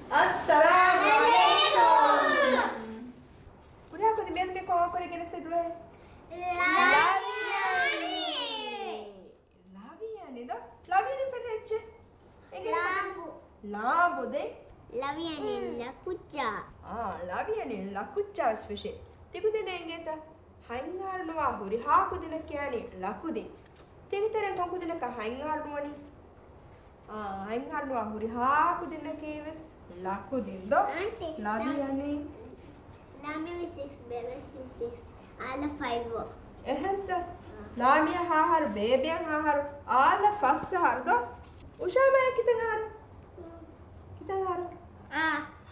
Assalamualaikum. Udah aku tiba tiba kau kena sedua. Laviani do? Laviani perece. Lambu de? Laviani la kucha. Laviani la kucha special. Tiku dene engeta. Hangar nuwa huri haku dina kyani lakudi. Tiku tere konku dina ka hangar nuwani. Hangar nuwa huri haku dina keves lakudin do? Laviani. Lami with 6, baby 6. All 5. Ehenta. Lamia hahar, baby hahar, all fassahar do? Ushama kitangaro. Kitangaro.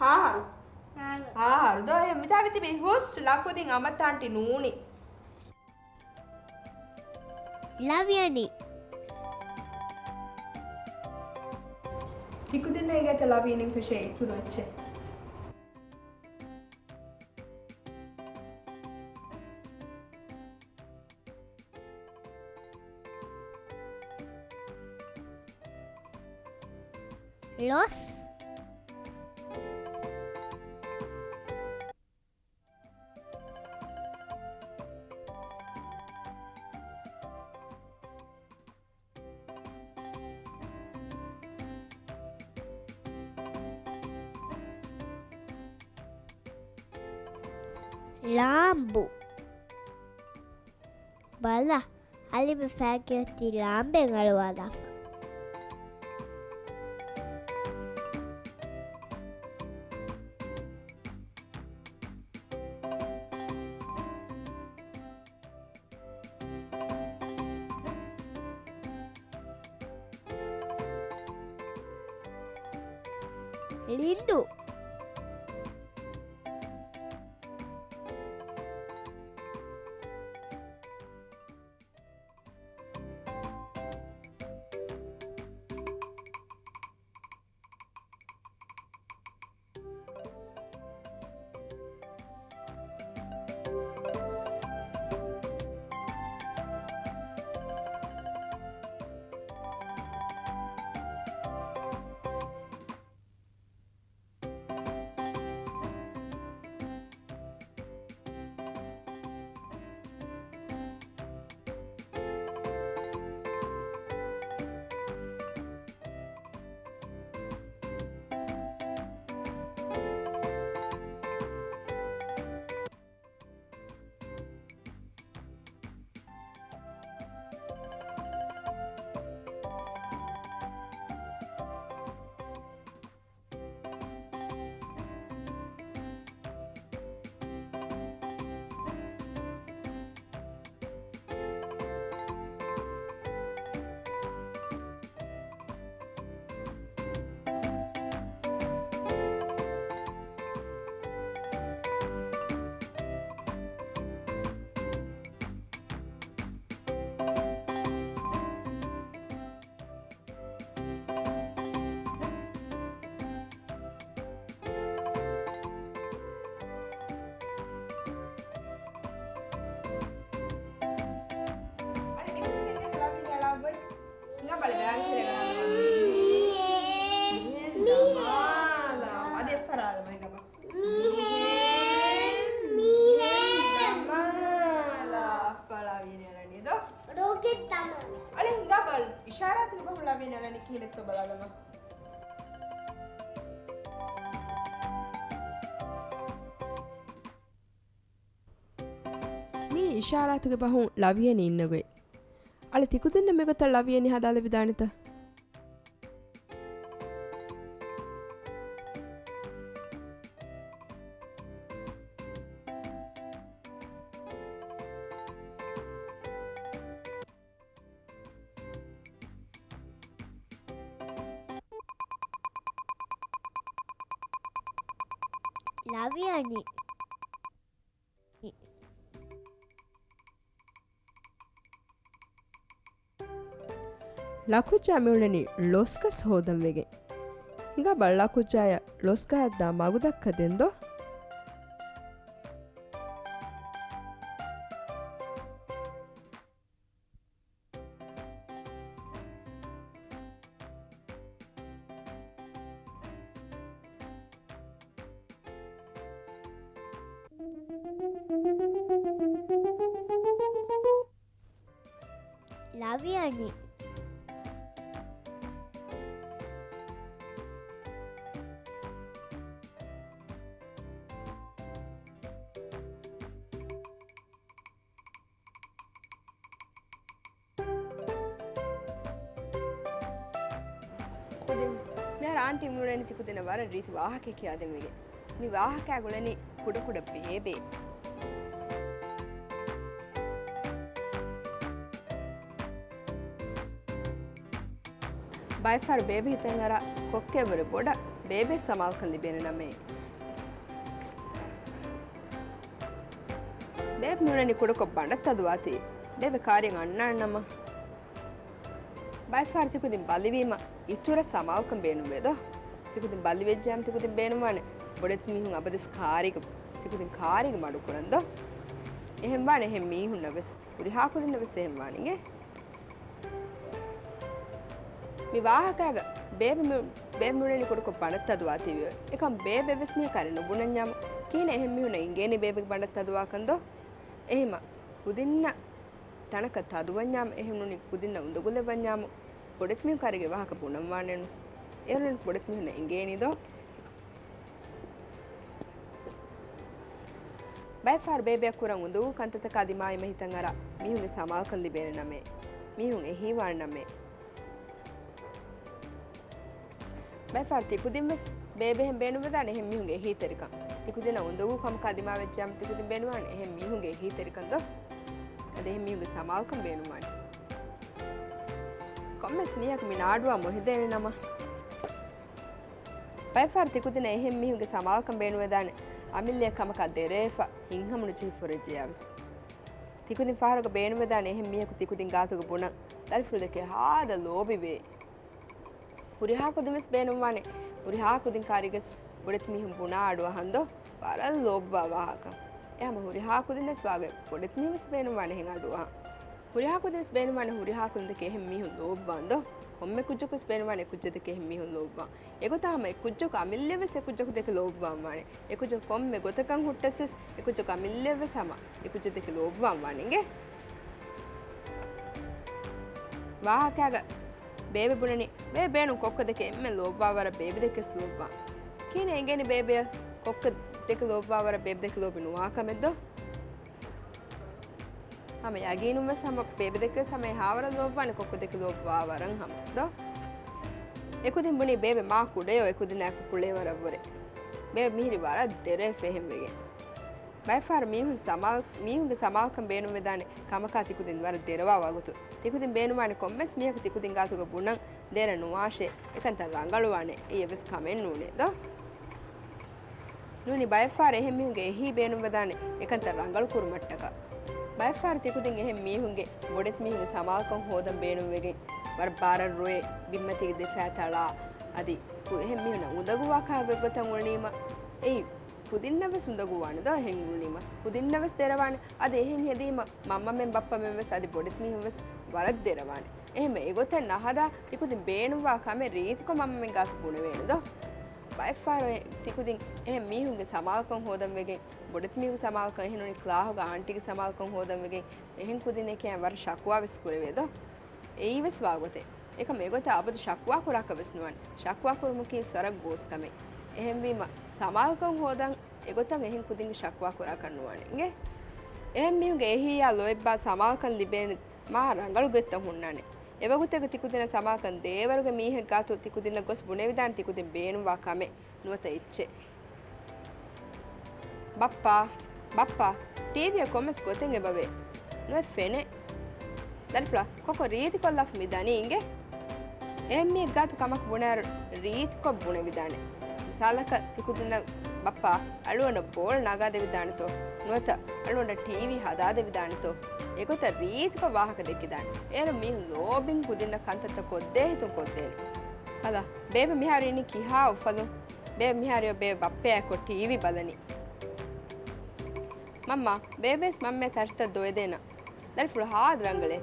Hahar. Hahar do mita biti be hus lakudin amatanti nooni. Laviani. Tikudinna engeta Laviani fishe ituru acche. Los. Lambu. Bala. Ali be fagyotti lambe ngalwada. Lindu. ඉෂාරාතික බහුලා වෙන නනි කිහිලෙත්ව බලාගම මේ ඉෂාරාතික බහු ලවියනි ඉන්නගොයි අල තිකුදෙන්න මෙගොත ලවියනි හදාල විදානිත Laviani. ಲಕುಚ್ಚಾ ಮಿউಳನಿ ಲೊಸ್ಕಸ್ ಹೋದಂ ವೆಗೆ ಹಿಂಗ ಬಳ್ಳಾಕುಚ್ಚಾಯ ಲೊಸ್ಕ ಹದ್ದ ಮಗುದಕ್ಕದೆಂದೋ වියනි. ಕುದಿನ್ Mera aunty ಮುಳನಿ ತಿಕುದಿನ ವರ ರೀತಿ ವಾಹಕೆ ಕಿಯಾದೆಮಿಗೆ ಮಿ ವಾಹಕ ಗುಳನಿ ಕುಡ ಕುಡ ಬೇಬೆ by for baby ಹಿತಂಗರ ಕೊಕ್ಕೆ ಬರ ಬೊಡ ಬೇಬೆ ಸಮಾಲ್ ಕಂದಿ ಬೇನೆ ನಮೆ ಬೇಬ್ ಮುಳನಿ ಕುಡ ಕೊಬ್ಬಂಡ ತದುವಾತಿ ಬೇಬೆ ಕಾರ್ಯ ಅಣ್ಣ ಅಣ್ಣಮ್ಮ ಬೈ ಫಾರ್ ತಿಕುದಿನ್ ಬಲಿವೀಮ ඉතුර සමාල්කම් බේනුම් වේද තිකුදින් බල්ලි වෙජ්ජාම් තිකුදින් බේනුම්වානේ බොඩෙත් මිහුන් අබදස් කාරික තිකුදින් කාරික මඩු කරන්ද එහෙම වානේ එහෙම මිහුන් නවස් උරි හාකුදින් නවස් එහෙම වානිගේ මේ වාහකග බේබ මුරේනි කොට පණත් අදවා තිවිය එකම් බේබ වෙස් මිය කරන බුණන්යම් කීන එහෙම මිහුන ඉංගේනි බේබ බණත් අදවා කන්ද එහෙම කුදින්න තනක තදුවන්යම් එහෙම නුනි කුදින්න උඳගුල වන්යම් බොඩෙත් මිහුන් කාරිගේ වාහක පුනම් වානෙන් එරලන් බොඩෙත් මිහුන ඉංගේනිද බයි ෆාර් බේබියක් කුරන් උඳු කන්තත කදිමායි මහිතන් අර මිහුන්ගේ සමාල් කල්ලි බේන නමේ මිහුන් එහි වාන නමේ බයි ෆාර් තිකුදින්ස් බේබෙහෙන් බේනු වදාන එහෙම මිහුන්ගේ එහි තරිකම් තිකුදින උඳු කම් කදිමා වෙච්චම් තිකුදින් බේනවාන එහෙම මිහුන්ගේ එහි තරිකම්ද අද එහෙම මිහුන්ගේ සමාල් කම් බේනුමාන කොම්මස් මියක් මිනාඩුවා මොහිදේ නම බයි ෆාර් තිකුදින එහෙම මිහුන්ගේ සමාල් කම් බේනු වදාන අමිල්ලිය කමක දෙරේෆ හිංහමුණු චිෆොරජියවස් තිකුදින් ෆාරක බේනු වදාන එහෙම මියකු තිකුදින් ගාසුක පුණ දරිෆුල් දෙකේ හාද ලෝබිවේ උරිහා කුදිමස් බේනුම් වානේ උරිහා කුදින් කාරිගස් බොඩෙත් මිහුන් පුණා අඩුව හන්දෝ වරල් ලෝබ්වා වාහක එහම උරිහා කුදින්ස් වාගේ බොඩෙත් මිහුස් බේනුම් වානේ හින් අඩුවා උරිහා කුදිමස් බේනුම් වානේ උරිහා කුදින් දෙකේ එහෙම මිහුන් ලෝබ්වාන්දෝ ඔම්මෙ කුජ්ජකුස් බේනුවානේ කුජ්ජ දෙකේ එහෙම මිහුන් ලෝබ්වා එගොතාම කුජ්ජක අමිල්ලෙවස් කුජ්ජක දෙක ලෝබ්වාම් වානේ එකුජ කොම්මෙ ගොතකන් හුට්ටසස් එකුජක අමිල්ලෙවස් සම එකුජ දෙක ලෝබ්වාම් වානේගේ වාහකග බේබි බුණනි බේ බේනු කොක්ක දෙකේ එම්මෙ ලෝබ්වා වර බේබි දෙකස් ලෝබ්වා කීනේ එංගේනි බේබිය කොක්ක දෙක ලෝබ්වා වර බේබි දෙක ලෝබිනු වාකමෙද්දෝ හම යගීනුම සම බේබි දෙක සමේ හාවර ලෝබ්වානේ කොක්ක දෙක ලෝබ්වා වරන් හමදෝ එකුදින් බුණි බේබි මා කුඩේ එකුදින් අක කුලේ වරවරේ බේබි මිහිරි වර දෙරේ ෆෙහෙම් වෙගේ බයි ෆාර් මිහුන්ගේ සමාල්කම් බේනු වෙදානේ කමකා තිකුදින් වර දෙරවා වගුතු තිකුදින් බේනුවානේ කොම්මස් මියක තිකුදින් ගාතුක බුණන් දෙර නුවාෂේ එකන්ත රංගලුවානේ ඊයවස් කමෙන් නුනේ දෝ නුනි බයි ෆාර් එහෙම මිහුන්ගේ එහි බේනු වෙදානේ එකන්ත රංගලු කුරුමට්ටක බයි ෆාර් තිකුදින් එහෙම මිහුන්ගේ බොඩෙත් මිහුන්ගේ සමාල්කම් හොදම් බේනු වෙගේ වර බාර රොයේ බිම්මති දෙෆෑතලා අදි එහෙම මිහුන උදගුවා කාගගතන් උල්නීම එයි පුදින්නවස් උදගුවානද එහෙන් උල්නීම පුදින්නවස් දෙරවානේ අද එහෙන් හෙදීම මම්මෙන් බප්පමෙන් වෙස් අදි බොඩෙත් මිහුන්වස් වරත් දෙරවානේ එහෙම ඒගොතන් නහදා තිකුදින් බේනුවා කමේ රීතික මම්මෙන් ගාතු පුණ වේනද බයි ෆාර් තිකුදින් එහෙම මිහුන්ගේ සමාල්කම් හොදම් වෙගේ බොඩෙත් මිහුන්ගේ සමාල්කම් එහෙනුනි ක්ලාහුගේ ආන්ටිගේ සමාල්කම් හොදම් වෙගේ එහෙන් කුදින් එකේ වර ශක්වා වෙස් කුරවේද ඒවස් වාගොතේ එක මේගොත අබදු ශක්වා කුරාක වෙස්නුවන් ශක්වා කුරුමුකී සරක් ගෝස්කමේ එහෙම වීම සමාල්කම් හොදන් එගොතන් එහෙන් කුදින් ශක්වා කුරා කන්නුවානේ ගේ එහෙම මිහුගේ එහියා ලොයිබ්බා සමාල්කම් ලිබේන මා රංගලු ගෙත්තම් හුන්නානේ එවගොතක තිකුදින සමාල්කම් දේවරුගේ මීහෙක් ගාතු තිකුදින ගොස් බුනේ විදාන තිකුදින් බේනුවා කමේ නුවත ඉච්චේ බප්පා ටීවී කොමස් ගොතෙන් එබවේ නො ෆෙනේ දරිප්ලා කොක රීති කොල්ලෆ් මිදානි ඉංගේ එම්මි ගාතු කමක් බුණාර රීති කො බුනේ විදානේ මිසාලක තිකුදින බප්පා අලුවන බෝල් නගා දෙවි දානතෝ නොත අලුවන ටීවී හදා දෙවි දානතෝ ඒකත රීති කො වාහක දෙකි දාන එර මි ලෝබින් කුදින කන්තත කොද්දේ හිතුන් කොද්දේ අලා බේබි මිහාරිනි කිහා උෆලු බේබි මිහාරිය බේබි බප්පේ කො ටීවී බලනි මම්මා බේබිස් මම්මේ තර්ත දොය දෙන දරිෆුල හාද රංගලේ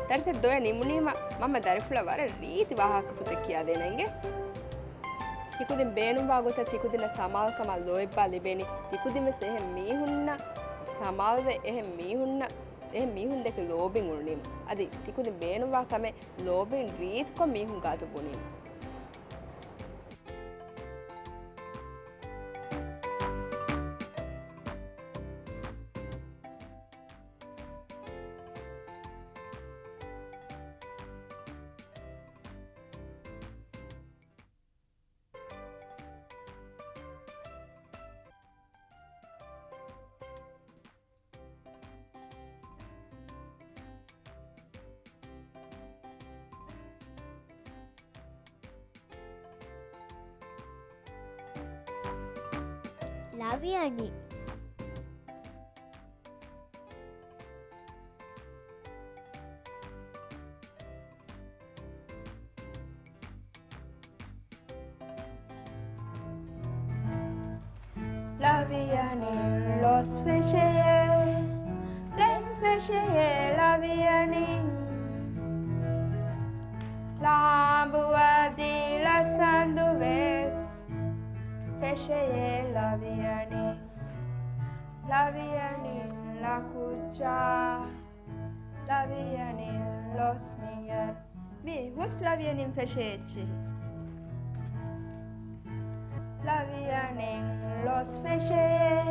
තර්ත දොය නිමුනීම මම දරිෆුල වර රීති වාහක පුත කියා දෙනංගේ තිකුදින් බේනුවා ගොත තිකුදින සමාල්කම ලෝයිබ්බා ලිබෙනි තිකුදින් වෙස් එහෙම මීහුන්න සමාල්වේ එහෙම මීහුන්න e mihun deke lobin unim adi tikudi beenuwa kame lobin reet ko mihun gatu bunin Laviani. Laviani los fecheye len fecheye Laviani la bua di la sanduves fecheye Laviani Laviani la cucha Laviani los mier vi hus Laviani fecheye Laviani los fecheye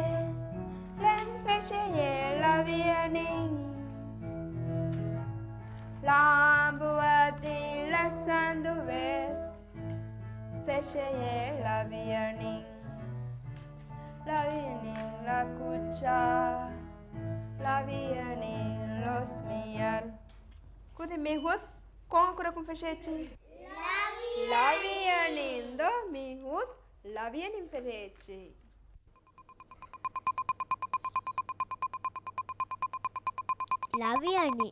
len fecheye Laviani la bua di la sanduves fecheye Laviani Laviani la cucha Laviani los mier Kude mi hus con cura com fechete Laviani do mi hus Laviani fechete Laviani.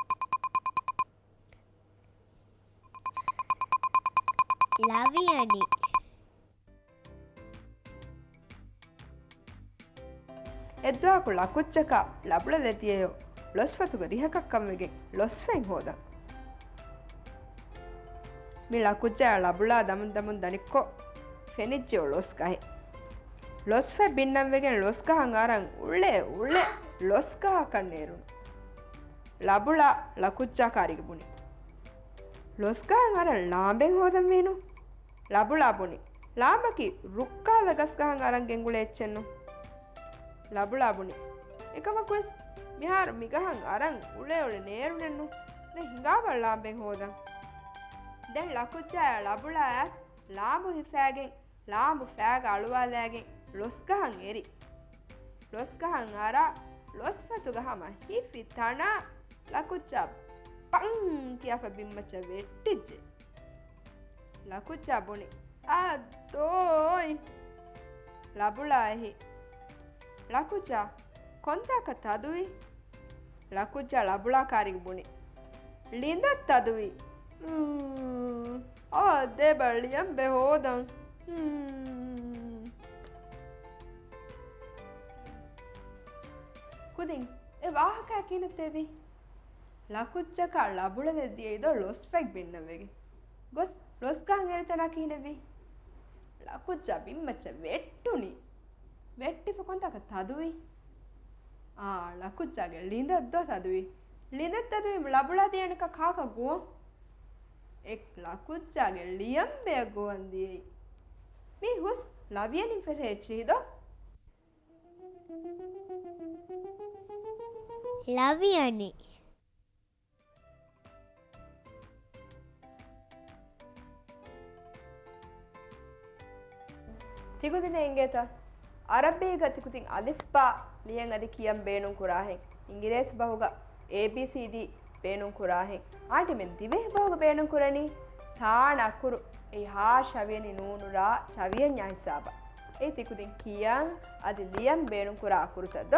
Laviani. ಎದ್ದುಹಾಕು ಲಕುಚ್ಚಕ ಲಬುಳದೆತಿಯೆಯೋ ಲೊಸ್ಫತುಗ ರಿಹಕಕ್ಕಮ್ಮೆಗೆ ಲೊಸ್ಫೆಂ ಹೋದ ಮಿ ಲಕುಚ್ಚ ಲಬುಳ ದಮುನ್ ದಮುನ್ ದನಿಕ್ಕೊ ಫೆನಿಜ್ಜೆಯೋ ಲೊಸ್ಕಹೆ ಲೊಸ್ಫೆ ಬಿನ್ನಂವೆಗೆ ಲೊಸ್ಕಹಂ ಆರಂ ಉಳ್ಳೆ ಉಳ್ಳೆ ಲೊಸ್ಕಹ ಕಣ್ಣೇರುನು ಲಬುಳ ಲಕುಚ್ಚ ಕಾರಿಗೆ ಬುಣಿ ಲೊಸ್ಕಹಂ ಆರಂ ಲಾಂಬೆಂ ಹೋದಂ ವೇನು ಲಬುಳ ಬುಣಿ ಲಾಂಬಕಿ ರುಕ್ಕಾದ ಗಸ್ಕಹಂ ಆರಂ ಗೆಂಗುಳೆ ಎಚ್ಚೆನ್ನು ලබුලා බුනි එකමක් වෙස් මිහාර මිගහන් අරන් උලේ උලේ නේරුනෙන්නු දැන් හිඟා බල්ලාම්බෙන් හොදන් දැන් ලකුච්චා ලබුලා ඇස් ලාඹු හිෆෑගෙන් ලාඹු ෆෑග අලුවාලෑගෙන් Los ගහන් එරි Los ගහන් අරා Los ෆතු ගහම හිෆි තනා ලකුච්චා පං කියා ෆබිම්මච වෙට්ටිජ්ජේ ලකුච්චා බුනි අදෝයි ලබුලා එහි ලකුජා කොන්තාක තදුවි ලකුජා ලබුලා කාරිග බුනි ලින්දත් තදුවි දෙබලියම් බෙහෝදන් ಕುದಿಂ ಎ ವಾಹಕ ಕಿನತೆವಿ ಲಕುಚ್ಚಕ ಲಬುಳದೆದಿಯೈದೋ ಲೊಸ್ಫೆಗ್ ಬಿನ್ನವೆಗೆ ಗೊಸ್ ಲೊಸ್ಕಾಂಗ್ ಎರಿತನ ಕಿನವಿ ಲಕುಚ್ಚ ಬಿಮ್ಮಚ್ಚ ವೆಟ್ಟುನಿ ವೆಟ್ಟಿಫ ಕೊಂತಕ ತದುವಿ ಲಕುಚ್ಚಾಗೆ ಲಿಂದದ್ದೋ ತದುವಿ ಲಿಂದದ್ ತದುವಿ ಲಬುಳಾ ದಿಯಣಕ ಕಾಕ ಗೋ ಎಕ್ ಲಕುಚ್ಚಾಗೆ ಲಿಯಂಬೆಯ ಗೋ ಅಂದಿಯೈ ಮೀ ಹುಸ್ ಲವಿಯನಿಂ ಫೆರ್ ಹೆಚ್ಚಿದೋ Laviani. තිකුදින එංගේත අරබී ගතිකුතින් අලිෆ්බා ලියන් අදි කියම් බේනුම් කුරාහෙන් ඉංග්‍රීසි බහුග ABCD බේනුම් කුරාහෙන් ආටි මෙන් දිවේ බහුග බේනුම් කුරණි තාන අකුරු ඒ හා ශවියනි නූනුරා ශවිය ඥා හිසාබ ඒ තිකුදින් කියම් අදි ලියම් බේනුම් කුරා අකුරුතද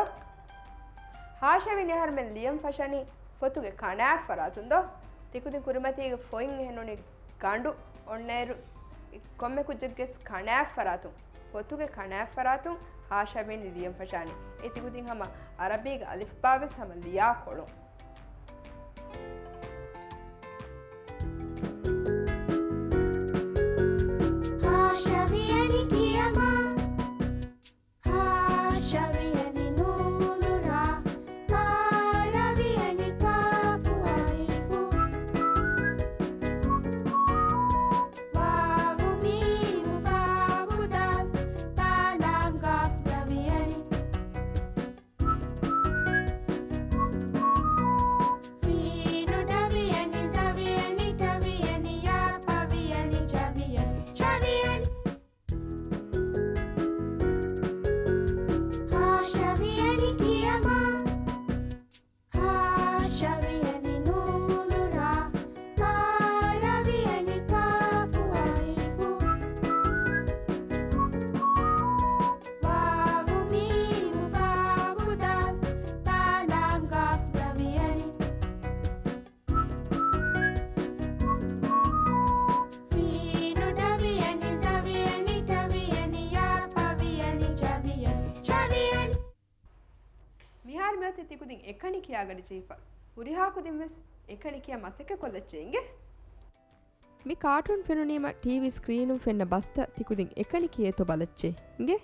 හා ශවියනි හර මෙන් ලියම් ෆෂනි ෆොතුගේ කණා ෆරාතුන්දෝ තිකුදින් කුරුමතිගේ ෆොයින් හෙනුනි ගඬු ඔන්නේරු කොම්මෙ කුජ්ජගෙස් කණා ෆරාතුන් ෆොතුගේ කණා ෆරාතුන් හාෂාවෙන් ලියම් ෆෂානි ඒ තිකුදින් හම අරබීග අලිෆ්බාවෙස් හම ලියා කොළොන් Haşaviyani kiyama Haşaviyani nunura Haraviyani ಮಿಹಾರತೆ ತಿಕುದಿನ್ ಎಕಣಿ ಕಿಯಾಗಡಿ ಚೀಫ ಹುರಿ ಹಾಕುದಿನ್ ವೆಸ್ ಎಕಣಿ ಕಿಯ ಮಸಕೆ ಕೊಲ್ಲಚ್ಚೆಂಗೆ ಮಿ ಕಾರ್ಟೂನ್ ಫೆನುನೀಮ ಟಿವಿ ಸ್ಕ್ರೀನು ಫೆನ್ನ ಬಸ್ತ ತಿಕುದಿನ್ ಎಕಣಿ ಕಿಯೇತೊ ಬಲಚ್ಚೆ ಇಂಗೆ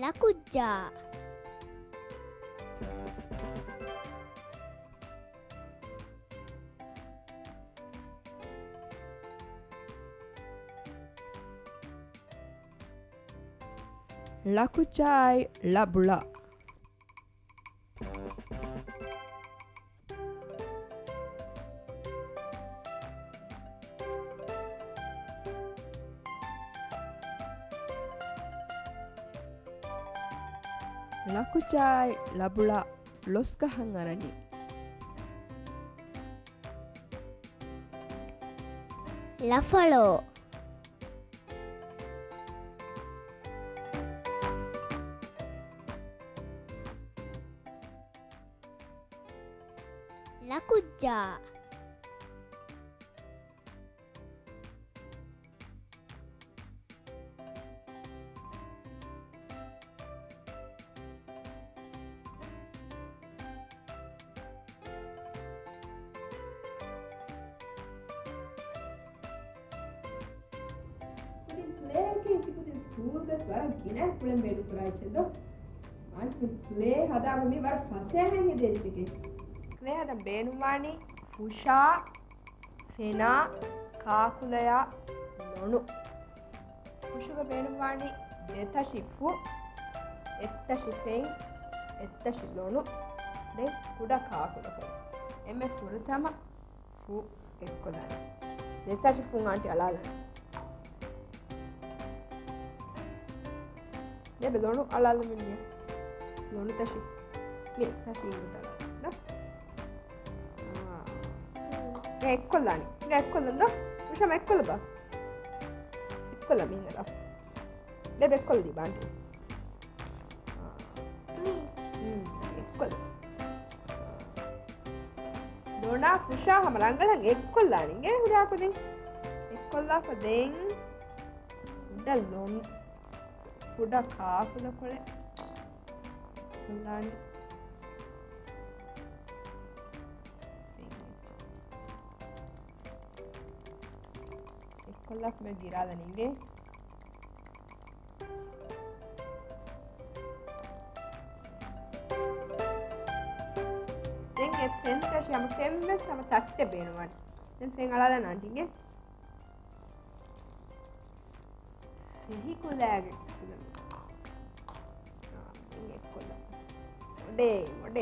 ಲಕುಜ್ಜಾ ಲಕುಚಾಯ್ ಲಬುಳ ಲಕುಚಾಯ್ ಲಬುಳ ಲೊಸ್ಕಹಂ ಅರಣಿ ಲಫಳೋ ಲಕುಜ್ಜಾ ಪ್ಲೇಗೆ ತಿಕುದಿನ್ ಸ್ಕೂಲ್ಗಸ್ ವರ ಗಿನ ಕುಳಂ ಬೇಡು ಕುರಾಯ್ಚೆಂದೋ ಮಾಂಟ್ ಪ್ಲೇ ಹದಾಗ ಮಿ ವರ ಫಸೆ ಹೆಂಗೆ ದೇಚಿಗೆ ಪ್ಲೇ ಹದ ಬೇನುವಾಣಿ ಫುಷಾ ಫೆನಾ ಕಾಕುಲಯ ಲೊಣು ಫುಷುಗ ಬೇನುವಾಣಿ ದೇತಶಿ ಫು ಎತ್ತಶಿ ಫೆಂಗ್ ಎತ್ತಶಿ ಲೊಣು ದೆ ಕುಡ ಕಾಕುಲ ಕೊಳ ಎಮ್ಮೆ ಫುರುತಮ ಫು ಎಕ್ಕೊದಾನೆ ದೇತಶಿ ಫುಂಗ್ aunty ಅಳಾದಾನೆ Deve lonu alala minha. Lonu tashi. Me tashi ingudala. Da. Ekkolani. Ekkolanda. Ushama ekkola ba. Ekkola minna da. Deve ekkoldi banti. Ekkola. Lona fusha hamarangalan ekkolani. Nge hura kodin. Ekkola fadeng. Da lonu. ಕುಡ ಕಾಕುದ ಕೊಳೆ ಕುಲ್ಲಾಣಿ ಎಕ್ಕೊಲ್ಲಫ್ ಮೆ ಗಿರಾದ ನಿಂಗೆ ದೆಂಗೆ ಫೆನ್ ತಶಿ ಅಮ ಫೆಮ್ಮೆಸ್ ಅಮ ತಟ್ಟೆ ಬೇಣು ಮಾಡಿ then ಫೆನ್ ಅಳದ ನಾಂಟಿಂಗೆ ಫೆಹಿ ಕುಲಾಗೆ Mode.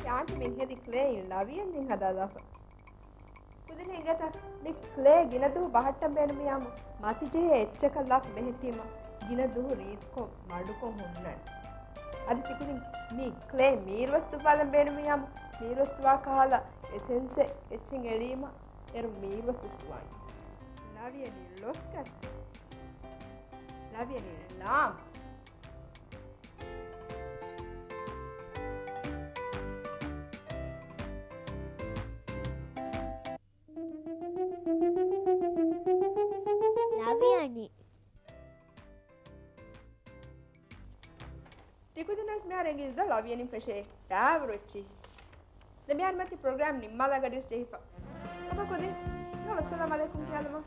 Auntie min hedi clay laviyen din hadadafa kudine ingata ni clay ginadu bahattam benu miyam matije echchaka laf behetima ginadu reed ko madu ko hunnan adi tikudin mi clay meerwastu balam benu miyam meerwastuwa kahala essence etchen elima eru meerwastu stuwan laviyeni loskas laviyeni lam ಲವಿಯಾನಿ Tikudinas me arengil da laviyeni feshe davrochi de me armati program nimmala gadis jehifa apa kodi assalamu alaikum kiyalama